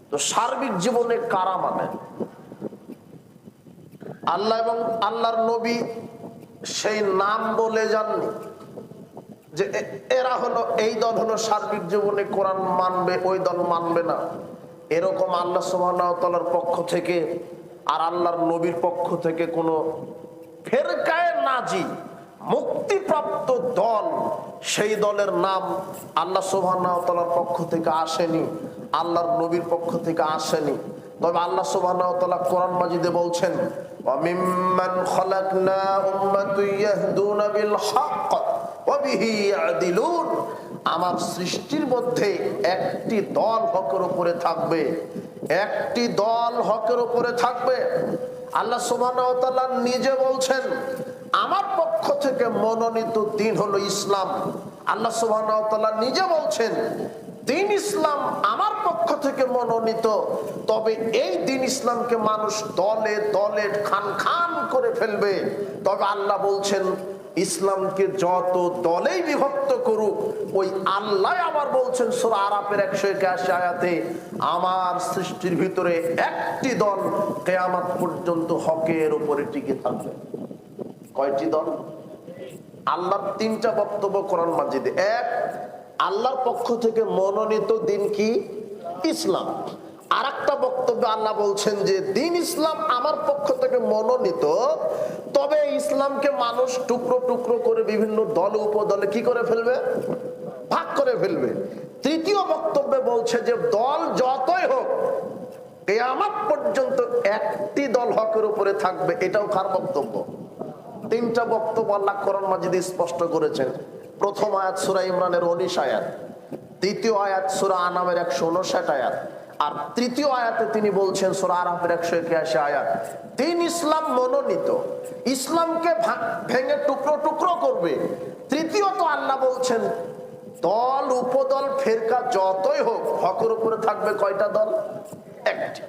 তো সার্বিক জীবনে কারা মানে? আল্লাহ এবং আল্লাহর নবী সেই নাম বলে যাননি যে এরা হলো, এই দল হলো সার্বিক জীবনে কোরআন মানবে, ওই দল মানবে না। এরকম আল্লাহ সুবহানাহু ওয়া তাআলার পক্ষ থেকে আর আল্লাহর নবীর পক্ষ থেকে কোনো ফেরকায়ে নাজি, মুক্তিপ্রাপ্ত দল, সেই দলের নাম আল্লাহ সুবহানাহু ওয়া তাআলার পক্ষ থেকে আসেনি, আল্লাহর নবীর পক্ষ থেকে আসেনি। তবে আল্লাহ সুবহানাহু ওয়া তাআলা কোরআন মাজিদে বলছেন, ওয়া মিম্মান খালাকনা উম্মাতুন ইয়াহদুনা বিল হক ওয়া বিহি ইয়াদিলুন। আমার সৃষ্টির মধ্যে একটি দল হকের উপরে থাকবে, একটি দল হকের উপরে থাকবে। আল্লাহ সুবহানাহু ওয়া তাআলা নিজে বলছেন, আমার পক্ষ থেকে মনোনীত দিন হলো ইসলাম। আল্লাহ সুবহানাহু ওয়া তাআলা নিজে বলছেন, দিন ইসলাম আমার পক্ষ থেকে মনোনীত। তবে এই দিন ইসলামকে মানুষ দলে দলে খান খান করে ফেলবে। তবে আল্লাহ বলছেন, ইসলামকে যত দলেই বিভক্ত করুক, ওই আল্লাহ আবার বলছেন সূরা আরাফের 181 আয়াতে, আমার সৃষ্টির ভিতরে একটি দল কিয়ামত পর্যন্ত হকের উপরে টিকে থাকবে। কয়টি দল? আল্লাহর তিনটা বক্তব্য কোরআন মাজিদে। এক, আল্লাহর পক্ষ থেকে মনোনীত দিন কি? ইসলাম। আর একটা বক্তব্য আল্লাহ বলছেন যে দিন ইসলাম আমার পক্ষ থেকে মনোনীত, তবে ইসলামকে মানুষ টুকরো টুকরো করে বিভিন্ন দলে উপদলে কি করে ফেলবে? ভাগ করে ফেলবে। তৃতীয় বক্তব্যে বলছে যে দল যতই হোক, কিয়ামত পর্যন্ত একটি দল হকের উপরে থাকবে। এটাও কার বক্তব্য? তিনটা বক্তব্য আল্লাহ কোরআন মাজিদে স্পষ্ট করেছেন। প্রথম আয়াত সূরা ইমরানের 19 আয়াত, দ্বিতীয় আয়াত সূরা আনামের 159 আয়াত, আর তৃতীয় আয়াতে তিনি বলছেন সূরা আরাফের 181 আয়াত, দিন ইসলাম মনোনীত, ইসলামকে ভেঙে টুকরো টুকরো করবে। তৃতীয়ত আল্লাহ বলছেন, দল উপদল ফেরকা যতই হোক, হকের উপরে থাকবে কয়টা দল? একটি।